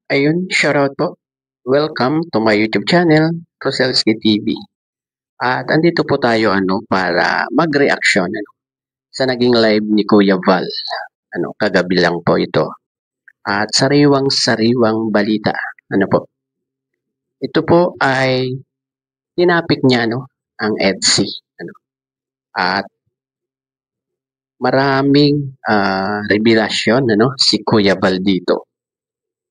Ayun, shoutout po. Welcome to my YouTube channel, Roselski TV. At andito po tayo para mag-reaction sa naging live ni Kuya Val. Kagabi lang po ito. At sariwang-sariwang balita. Ano po? Ito po ay tinapik niya ang EDSI. At maraming revelasyon si Kuya Val dito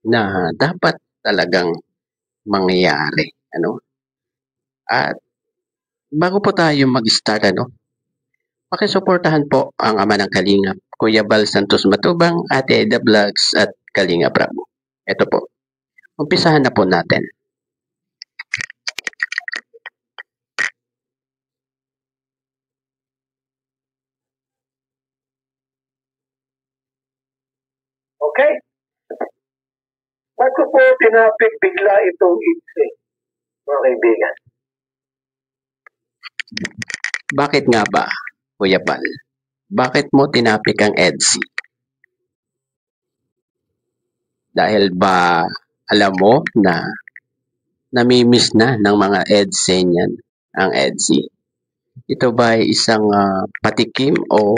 na dapat talagang mangyayari. At bago po tayo mag-start, pakisuportahan po ang ama ng Kalingap, Kuya Bal Santos Matubang, Ate Eda Vlogs at Kalinga Prab. Ito po. Umpisahan na po natin. Okay? Ba't ko po tinapik bigla itong ITSE, mga kaibigan? Bakit nga ba, Kuya Bal? Bakit mo tinapik ang EDSI? Dahil ba alam mo na namimiss na ng mga EDSE niyan ang EDSI? Ito ba ay isang patikim o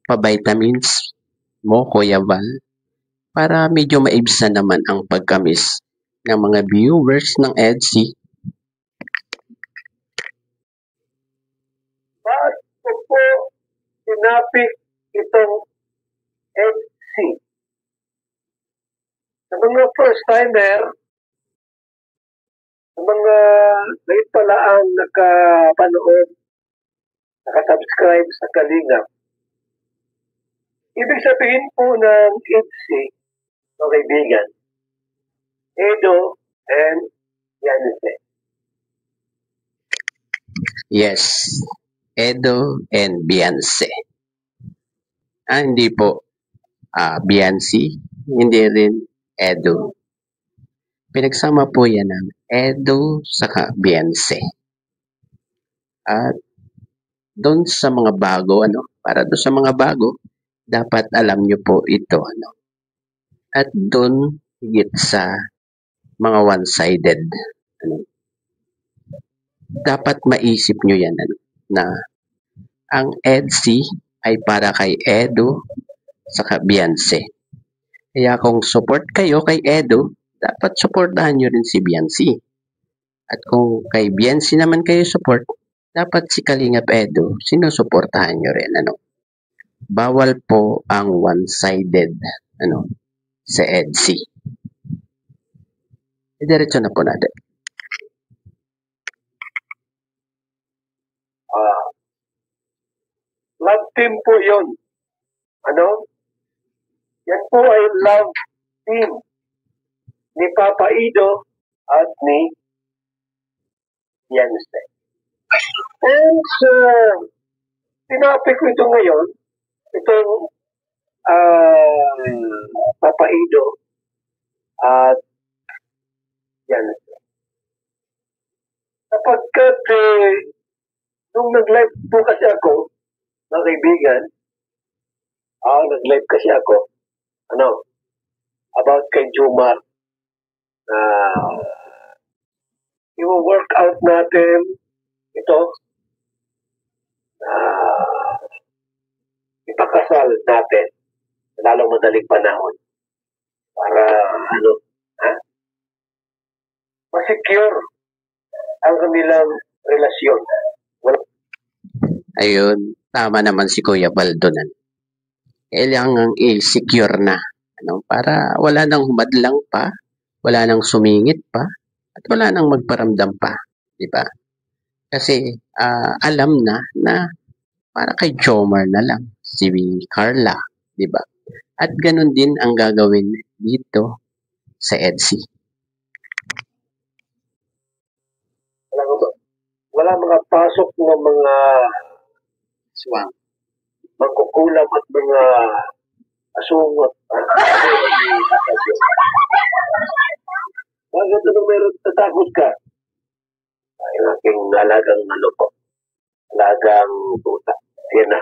pa-vitamins mo, Kuya Val? Para medyo maibsan naman ang pagkamis ng mga viewers ng EDSI. Bakit ko po tinapik itong EDSI? Sa mga first-timer, sa mga ngayon pala ang nakapanood, nakasubscribe sa Kalingap, ibig sabihin po ng ITSI, mga kaibigan, Edo and Yanise. Yes, Edo and Beyonce. Hindi po Beyonce, hindi rin Edo. Pinagsama po yan ng Edo saka Beyonce. At doon sa mga bago, para doon sa mga bago, dapat alam nyo po ito. At doon, higit sa mga one-sided, dapat maisip nyo yan, na ang EDSI ay para kay Edo saka Beyonce. Kaya kung support kayo kay Edo, dapat supportahan nyo rin si Beyonce. At kung kay Beyonce naman kayo support, dapat si Kalingap Edo, sinusuportahan nyo rin. Bawal po ang one-sided sa EDSI. Diretso na po natin. Love team po yun. Yan po ay love team ni Papa Ido at ni Yanse. And so, tinapik ko ito ngayon, itong Papa Ido at Yanse. Sapagkat nung nag-live po kasi ako, mga kaibigan, nag-live kasi ako, about kay Jomar, yung workout natin, ito, ipakasal natin, lalong madaling panahon, para, masecure ang kanilang relasyon. Ayun, tama naman si Kuya Baldonan. Kailangang i-secure na. Para wala nang humadlang pa, wala nang sumingit pa, at wala nang magparamdam pa. Diba? Kasi alam na para kay Jomar na lang, si Carla. Diba? At ganun din ang gagawin dito sa EDSI. Wala mga pasok ng mga swang, magkukulam at mga asungot. Bakit meron tatakot ka? Ay, aking alagang alagang puta. Yan na.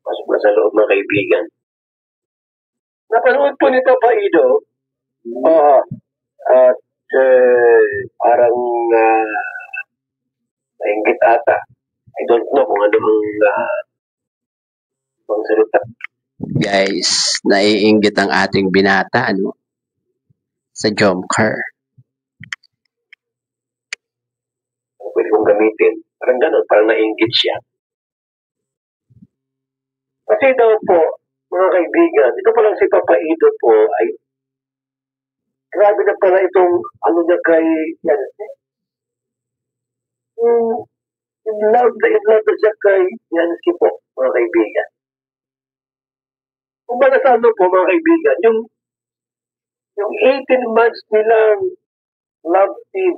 Pasok na sa loob, mga kaibigan. Napanood po ni Papa Ido. Oo. At parang nainggit ata. I don't know kung ano ang salita. Guys, naiinggit ang ating binata, ano? Sa Jomcar. Pwede kong gamitin. Parang gano'n, parang nainggit siya. Kasi daw po, mga kaibigan, ito pa lang si Papa Ido po ay grabe na pala itong ano niya kay Yancy. In love na siya kay Yancy po, mga kaibigan. Kung baga sa ano po, mga kaibigan, yung 18 months nilang love team,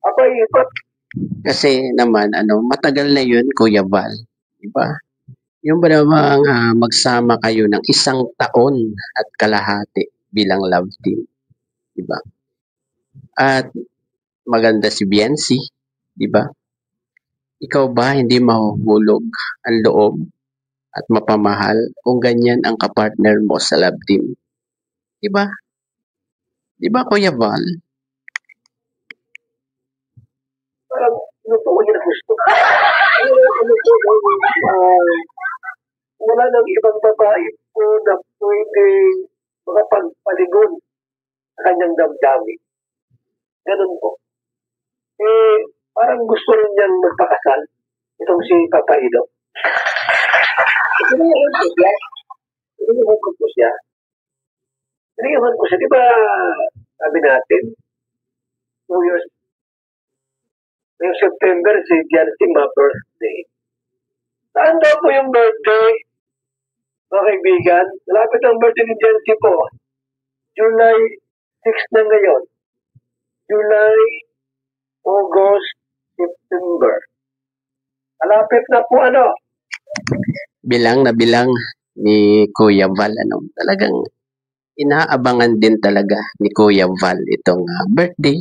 abay, iba. Kasi naman, ano, matagal na yun, Kuya Val. Diba? Yung ba namang magsama kayo ng 1 taon at kalahati bilang love team. Diba? At maganda si Biancy. Diba? Ikaw ba hindi mahuhulog ang loob at mapamahal kung ganyan ang kapartner mo sa love team? Diba? Diba, Kuya Val? Parang, ano po, yun ang gusto. Wala nang ibang babae po na pwede makapagpaligon sa kanyang damdamin. Ganun po. Parang gusto rin niyang magpakasal. Itong si Papa Ido. Iniyahan ko siya. Iniyahan ko siya. Di ba, sabi natin, 2 years, yung September, si Jancy ma-birthday. Saan daw po yung birthday? Mga kaibigan, malapit ang birthday ni Jancy po. July 6 na ngayon. July, August, September. Malapit na po ano. Bilang na bilang ni Kuya Val, ano, talagang inaabangan din talaga ni Kuya Val itong birthday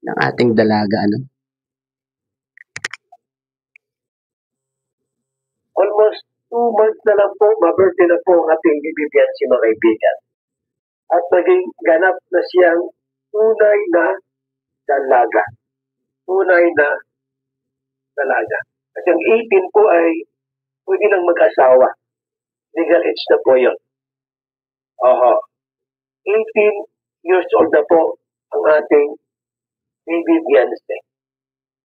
ng ating dalaga, ano. Almost 2 months na lang po, ma-birthday na po ang ating bibigyan si mga kaibigan. At naging ganap na siyang tunay na dalaga. Tunay na dalaga. Kasi ang 18 po ay pwede nang mag-asawa. Legal age na po yun. Oho. 18 years old na po ang ating baby Beyonce.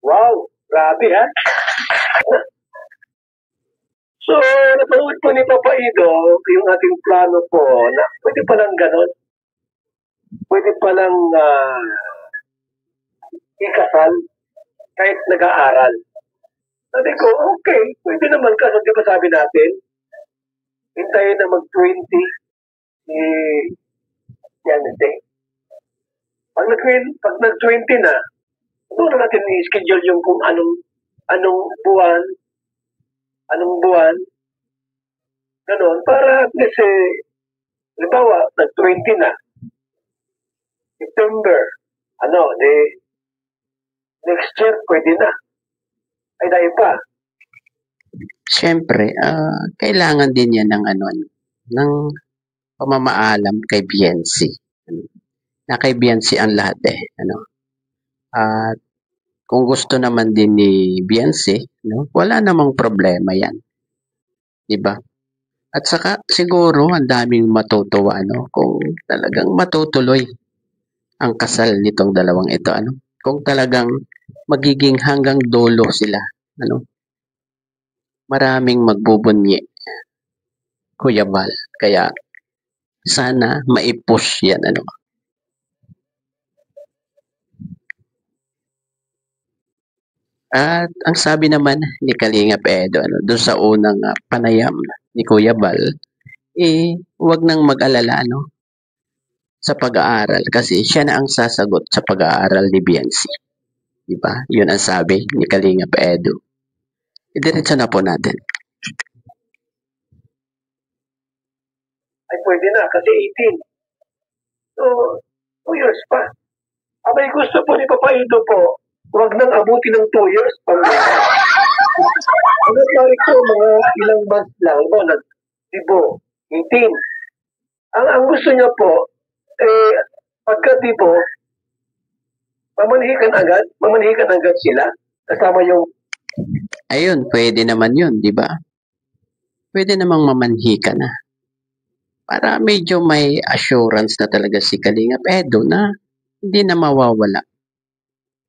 Wow! Grabe ha? So, napanood po ni Papa Ido yung ating plano po na pwede palang ganon. Pwede palang ikasal kahit nag-aaral. Sabi ko, okay, pwede naman kasi di ba sabi natin, hintayin na mag-20 si Yancy. Pag nag-20 na, doon na natin i-schedule yung kung anong buwan, ganon, para kasi, halimbawa, nag-20 na, September, next year, pwede na. Ay, dahil pa. Siyempre, kailangan din yan ng ng pamamaalam kay Biancy. Na kay Biancy ang lahat At kung gusto naman din ni Biancy, wala namang problema yan. Diba? At saka siguro ang daming matutuwa kung talagang matutuloy ang kasal nitong dalawang ito kung talagang magiging hanggang dulo sila maraming magbubunyi, Kuya Val. Kaya sana maipush yan At ang sabi naman ni Kalingap Edo doon sa unang panayam ni Kuya Val, huwag nang mag-alala sa pag-aaral kasi siya na ang sasagot sa pag-aaral ni Biancy. Diba? Yun ang sabi ni Kalingap Edo. Idiretso na po natin. Ay, pwede na kasi 18. So, 2 years pa. Abay, gusto po ni Papa Ido po, huwag nang abuti ng 2 years. Ano sorry po, mga ilang months lang po, nag-18. Ang gusto niya po, pagka tipo, mamanhikan agad sila, kasama yung Ayun, pwede naman yun, di ba? Pwede namang mamanhi ka na. Para medyo may assurance na talaga si Kalingap Edo na hindi na mawawala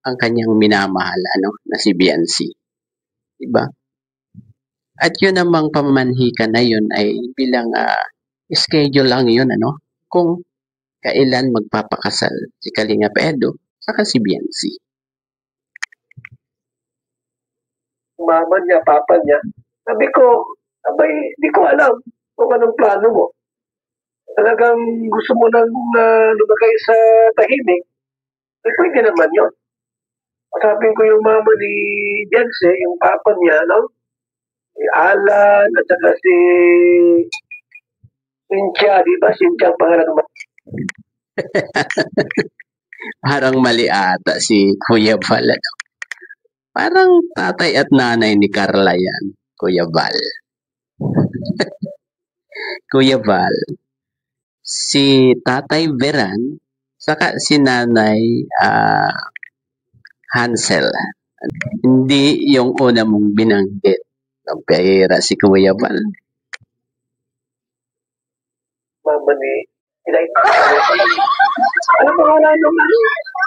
ang kanyang minamahal, na si Biancy. Di ba? At yun namang pamanhikan na yun ay bilang schedule lang yun, kung kailan magpapakasal si Kalingap Edo saka si Biancy. mama niya, papa niya. Sabi ko, abay, di ko alam kung anong plano mo. Talagang gusto mo nang lumagay sa tahimik, pwede naman yun. Sabi ko yung mama ni Jense, yung papa niya, no? Si Alan, at saka si Cynthia, di ba? Cynthia ang pangalan ng Parang mali ata si Kuya Val. Parang tatay at nanay ni Carla yan, Kuya Val. Kuya Val, si Tatay Veran, saka si Nanay Hansel. Hindi yung una mong binanggit. Ang pera si Kuya Val. mama ni Inay. Ano pangalan nung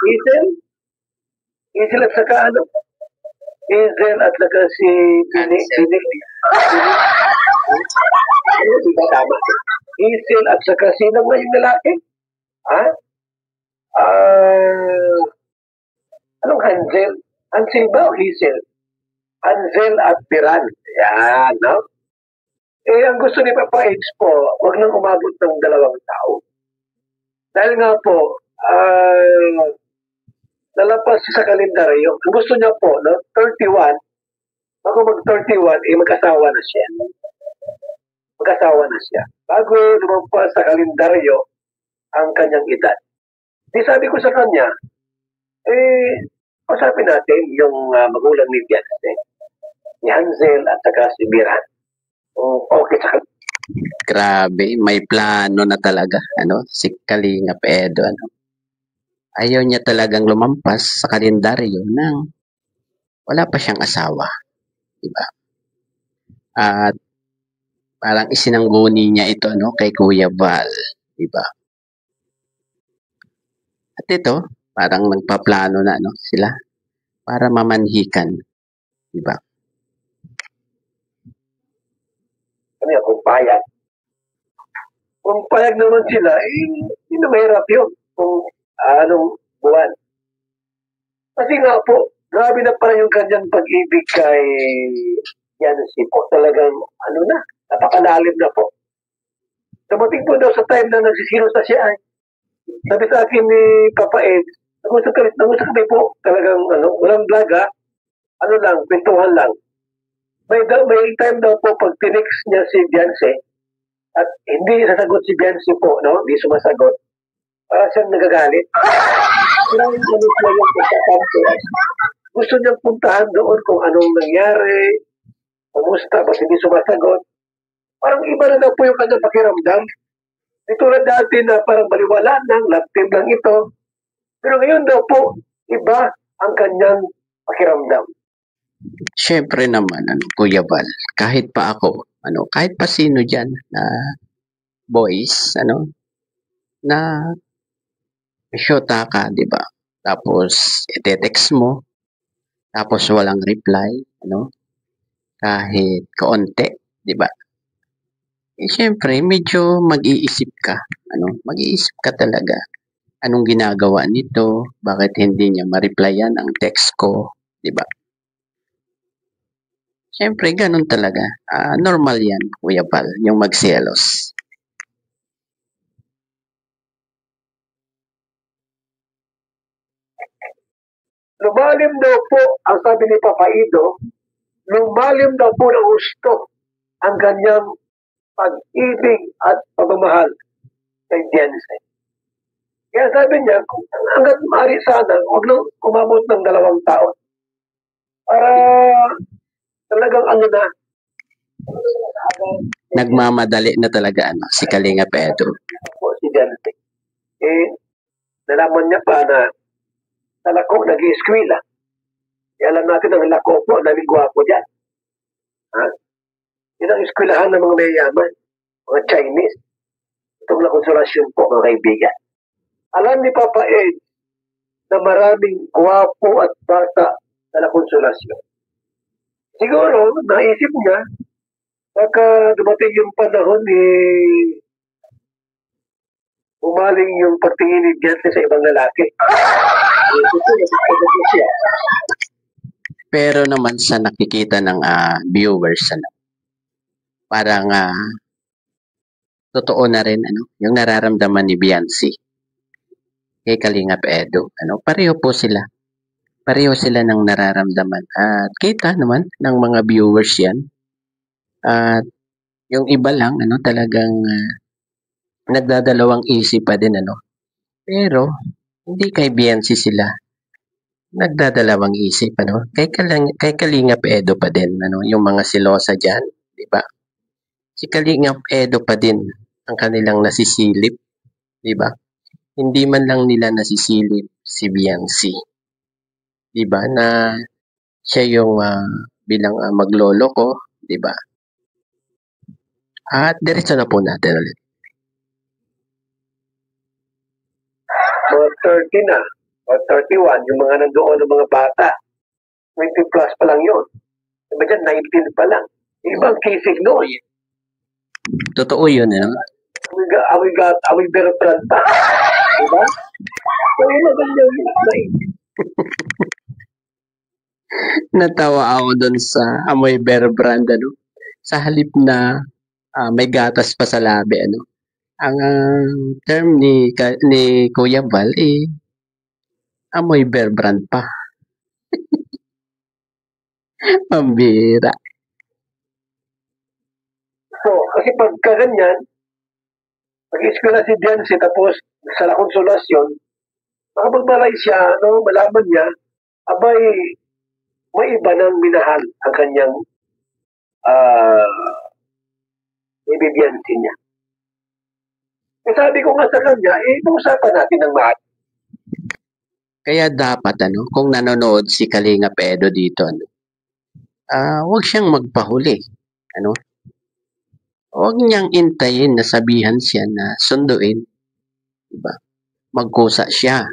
Hazel? Hazel at saka ano? Hazel at saka si Pini. Ano, di ba tama? Hazel at saka sino nga yung lalaki? Ha? Anong Hansel? Hansel ba o Hazel? Hansel at Piran. Yan, no? Ang gusto ni Papa H po, huwag nang umabot ng 2 tao. Dahil nga po, nalapas siya sa kalendaryo. Ang gusto niya po, no, 31, bago mag-31, mag-asawa na siya. Mag-asawa na siya. Bago lumampas sa kalendaryo ang kanyang edad. Di sabi ko sa kanya, pasapin natin yung magulang ni Biance, ni Hansel at saka si Miran. Okay sa kanya. Grabe, may plano na talaga, si Kalingap Edo, Ayaw niya talagang lumampas sa kalendaryo nang wala pa siyang asawa, di ba? At parang isinangguni niya ito, kay Kuya Val, di ba? At ito, parang nagpaplano na, sila para mamanhikan, di ba? Kung payag. Kung payag naman sila, hindi na mahirap yun kung anong buwan. Kasi nga po, grabe na pala yung kanyang pag-ibig kay Yancy po. Talagang, napakalalim na po. Dumating po daw sa time na nagsisilos na siya ay, sabi sa akin ni Papa Ed, nag-usap kami po, talagang, walang vlog lang, pintuhan lang. May time daw po pag tinix niya si Beyonce at hindi sasagot si Beyonce po, no? Hindi sumasagot. Para siyang nagagalit. Gusto niyang puntahan doon kung anong nangyari, kumusta, ba't hindi sumasagot. Parang iba na daw po yung kanyang pakiramdam. Di tulad dati na parang baliwala lang, love team lang ito. Pero ngayon daw po, iba ang kanyang pakiramdam. Siyempre naman, Kuya Val, kahit pa ako, kahit pa sino dyan na boys, na shota ka, di ba? Tapos, ite-text mo, tapos walang reply, kahit kaunti, di ba? Siyempre, medyo mag-iisip ka, mag-iisip ka talaga. Anong ginagawa nito? Bakit hindi niya ma-replyan ang text ko, di ba? Siyempre, ganun talaga. Normal yan, Kuya Val, yung magselos. Lumalim daw po, ang sabi ni Papa Ido, lumalim daw po ng gusto ang kanyang pag-ibig at pagmamahal kay Beyonce. Kaya sabi niya, hanggat maaari sana, huwag lang umabot ng 2 taon. Para talagang Nagmamadali na talaga si Kalinga Pedro. Po si Biansi. Nalaman niya pa na sa Lako nag-i-eskwela. Alam natin ang Lako po, daming gwapo dyan. Yun ang eskwelahan ng mga mayayaman, mga Chinese. Itong La Consolacion po, mga kaibigan. Alam ni Papa Ed na maraming gwapo at bata sa La Consolacion. Siguro, naisip niya, baka dumating yung panahon umaling yung pagtingin ni Biansi sa ibang lalaki. Pero naman sa nakikita ng viewers, parang totoo na rin yung nararamdaman ni Biansi kay Kalingap Edo. Pareho po sila. Pareho sila ng nararamdaman. At kita naman ng mga viewers yan. At yung iba lang, talagang nagdadalawang isip pa din, Pero, hindi kay Biansi sila nagdadalawang isip, Kay Kalingap Edo pa din, Yung mga silosa dyan, di ba? Si Kalingap Edo pa din ang kanilang nasisilip, di ba? Hindi man lang nila nasisilip si Biansi. Di ba? Na siya yung bilang maglolo ko, di ba? At diretso na po natin ulit. Mga 30 na, o 31, yung mga nandoon ng mga bata. 20 plus pa lang yun. Diba dyan, 19 pa lang. Ibang kisig noon. Totoo yun, Amoy Bertrand pa. Diba? So, yun na ganyan. Natawa ako doon sa amoy Bear Brand, Sa halip na may gatas pa sa labi, Ang term ni Kuya Val, amoy Bear Brand pa. Pambira. So, kasi pagka ganyan, pag-eskwela si Biansi tapos sa La Consolacion, makapagmalay siya, malaman niya, abay, may iba nang minahal ang kanyang ibibiyansin niya. Sabi ko nga sa kanya, usapan natin ng mahal. Kaya dapat, kung nanonood si Kalinga Pedro dito, huwag siyang magpahuli, Huwag niyang intayin na sabihan siya na sunduin, diba? Magkusa siya.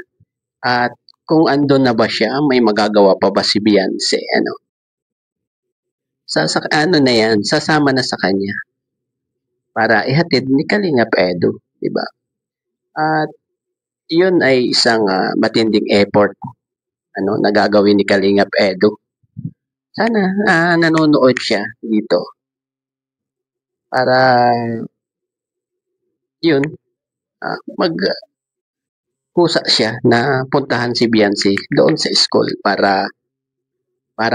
At kung andun na ba siya, may magagawa pa ba si Biansi, na yan, sasama na sa kanya para ihatid ni Kalinga Pedro, diba? At yun ay isang matinding effort na gagawin ni Kalinga Pedro. Sana nanonood siya dito para yun magkusa siya na puntahan si Biansi doon sa school para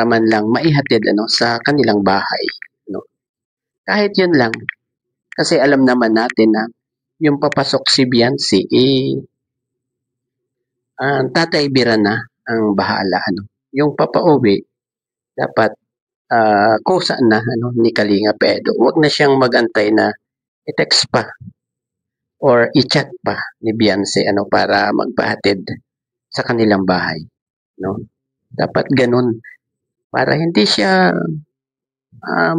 man lang maihatid sa kanilang bahay, Kahit yun lang. Kasi alam naman natin na yung papasok si Biansi, Tatay Bira na ang bahala, Yung papauwi, dapat kusa na ni Kalinga Pedro. Huwag na siyang magantay na i-text pa or i-chat pa ni Biansi para magpahatid sa kanilang bahay, Dapat ganun para hindi siya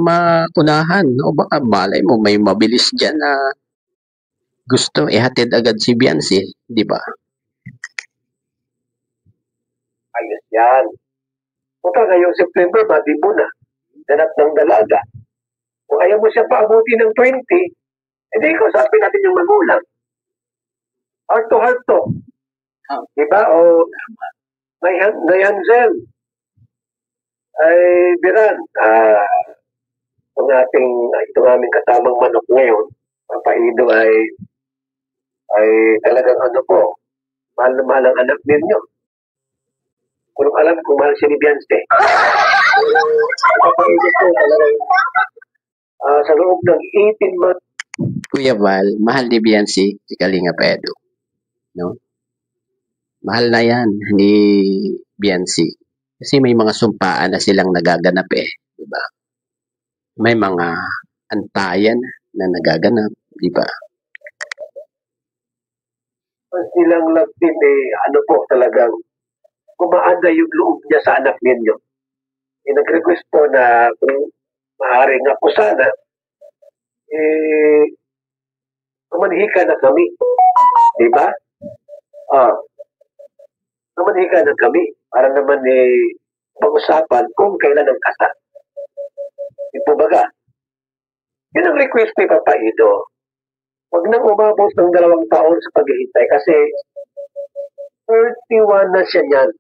maunahan, baka malay mo may mabilis diyan na gusto ihatid agad si Biansi, di ba? Ayos yan. Punta ngayong September, madibo na. Ganap ng dalaga. Kung ayaw mo siya paabuti ng 20, hindi ko sabihin natin yung magulang. Heart to heart to. Diba? O Nayanzel. Ay, Biran. Itong aming katamang manok ngayon, Papaido ay talagang mahal na mahal ang anak ninyo. Kung alam kung mahal si Biansi. Papaido ko talagang sa loob ng 18 months. Kuya Val, mahal ni Biansi si Kalinga Pedro. Mahal na yan ni Biansi. Kasi may mga sumpaan na silang nagaganap, diba? May mga antayan na nagaganap, di ba? Mas nilang love team ano po talagang kumaanda yung loob niya sa anak ninyo. Nag-request po na kung maaaring ako sana, kumanhika na kami. Di ba? Kumanhika na kami para naman pag-usapan kung kailan ang kasal. Di po baga? Yun ang request ni Papa Ido. Huwag nang umabot ng 2 taon sa paghihintay kasi 31 na siya niyan.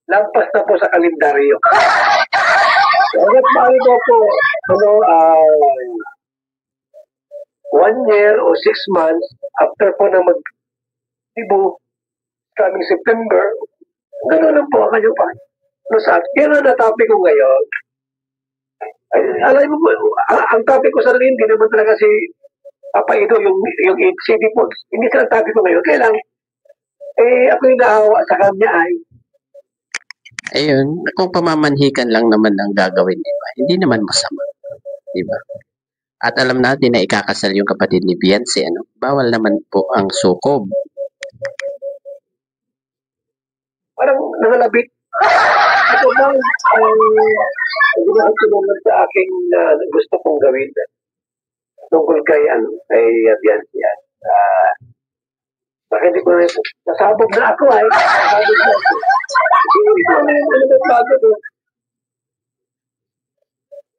Lampas na po sa kalendaryo. Hanggat maaari po, 1 year o 6 months after po na mag-Cebu, coming September, gano'n lang po ang kanyang pa. Kaya na topic ko ngayon, alam mo, ang topic ko sa rin, hindi naman talaga si Papa Ido, yung CD po, hindi sila topic ko ngayon. Kaya lang, ako yung naawa sa kanya ay, Ayun, kung pamamanhikan lang naman ang gagawin, di ba? Hindi naman masama, di ba? At alam natin na ikakasal yung kapatid ni Beyonce, ano? Bawal naman po ang sukob. parang nangalabit. Ito lang ang ginawa sa aking gusto kong gawin tungkol kay Beyonce. Bakit hindi ko na nasabog na ako ay. Nasabog na ako. Ito na yung bago ko.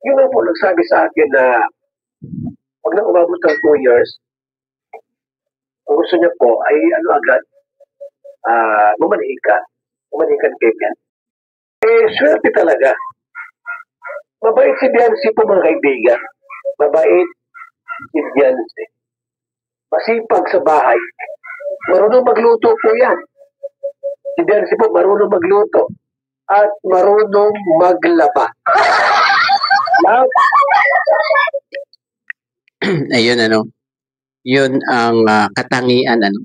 Yun ang po nagsabi sa akin na huwag nang umabot ng 2 years. Ang gusto niya po ay agad Umanikan kay Beyonce. Swerte talaga. Mabait si Beyonce po mga kaibigan. Mabait si Beyonce. Masipag sa bahay. Marunong magluto po yan. Si Beyonce po marunong magluto. At marunong maglaba. Ayun, ano? Yun ang katangian, ano?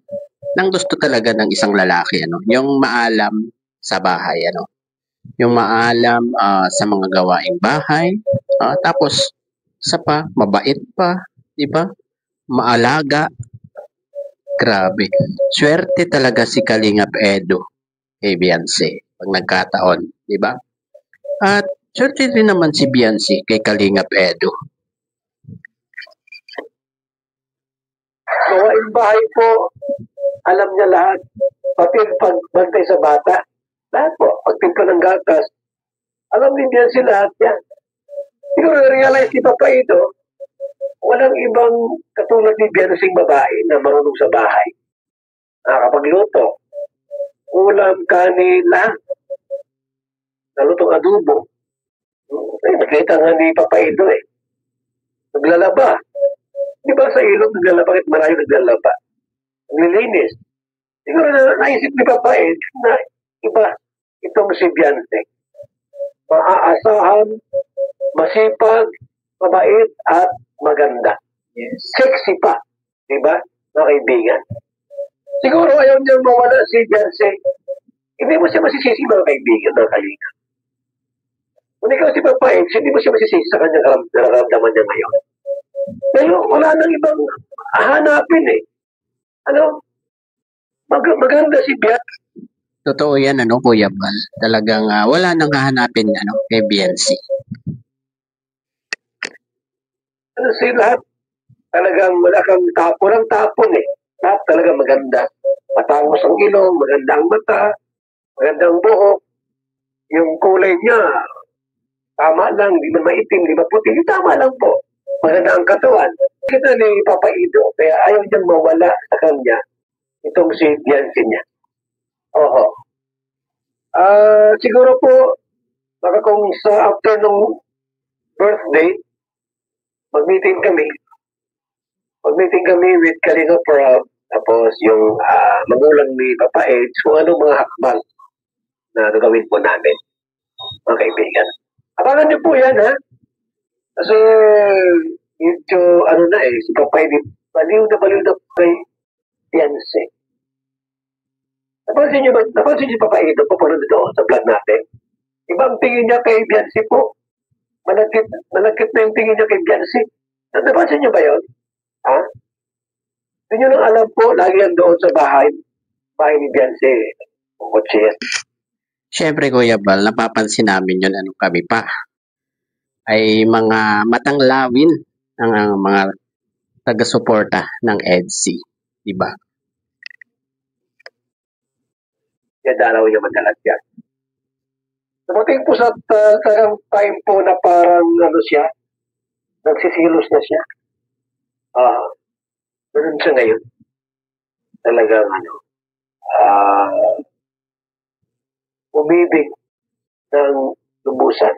Nang gusto talaga ng isang lalaki, ano? Yung maalam sa bahay, ano? Yung maalam sa mga gawaing bahay. Tapos, mabait pa, di ba? Maalaga. Grabe. Swerte talaga si Kalingap Edo kay Beyonce pag nagkataon, di ba? At swerte rin naman si Beyonce kay Kalingap Edo. Gawaing bahay po, alam niya lahat. Pati pagbantay sa bata. Lahat po. Pagtimpla ng gatas. Alam din Beyonce lahat yan. Siguro na-realize ni Papa ito, walang ibang katulad ni Beyonce babae na marunong sa bahay. Nakakapagluto. Ulam, kanin, lahat. Nalutong adobo. Nakita nga ni Papa ito Naglalaba. Di ba sa ilog naglalaba kahit marayo naglalaba? Naglilinis. Siguro naisip ni Papa na iba itong si Beyonce. Maaasahan, masipag, mabait, at maganda. Yes. Sexy pa. Diba? Mga kaibigan. Siguro ayaw niyang mawala si Beyonce. Hindi mo siya masisisi mga kaibigan, mga kalina. Kung ikaw si Papa hindi mo siya masisisi sa kanyang nararamdaman niya ngayon. Pero wala nang ibang hanapin maganda si Beyonce. Totoo yan, Kuya Bal. Talagang wala nang hahanapin, kay Beyonce. Si lahat, talagang wala kang walang tapon Lahat talaga maganda. Matangos ang ilong, maganda ang mata, magandang buhok. Yung kulay niya, tama lang, di man maitim, di man puti, tama lang po. Maganda ang katawan. Kita ni Papa Ido, kaya ayaw niyang mawala sa kanya itong si Beyonce niya. Oho. Siguro po, baka kung sa after nung birthday, mag-meeting kami with Kalinga Prab, tapos yung magulang ni Papa Ed, kung anong mga hakbang na gagawin po namin, mga kaibigan. Abangan niyo po yan, ha? Kasi, medyo, si Papa Ed, baliw na kay Beyonce. Napansin niyo Papa Ed, pupunod doon sa vlog natin? Ibang tingin niya kay Beyonce po. Malagkit na yung tingin niyo kay Biancy. Nabasa niyo ba yun? Ha? Hindi niyo lang alam po, lagi yan doon sa bahay ni Biancy. Kotse yan. Siyempre, Kuya Bal, napapansin namin yun, ano kami pa, ay mga matang lawin ang mga taga-suporta ng EDSI, di ba? Yan dalaw niya madalas yan. Dumating po sa time po na parang ano siya, nagsisilos na siya. Ganun siya ngayon. Talagang umibig ng lubusan.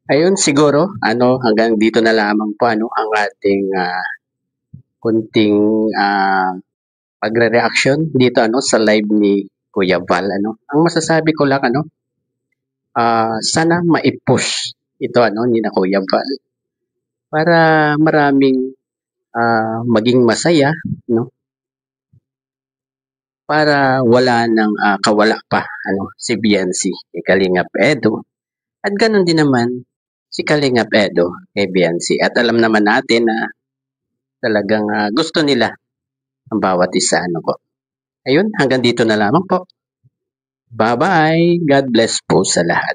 Ayun, siguro, hanggang dito na lamang po, ang ating kunting pagre-reaction dito, sa live ni Kuya Val, Ang masasabi ko lang, sana maipush ito, ni na Kuya Val, para maraming maging masaya, para wala ng kawala pa, si Biancy kay Kalingap Edo. At ganun din naman si Kalingap Edo kay Biancy. At alam naman natin na talagang gusto nila ang bawat isa, po. Ayun, hanggang dito na lamang po. Bye-bye. God bless po sa lahat.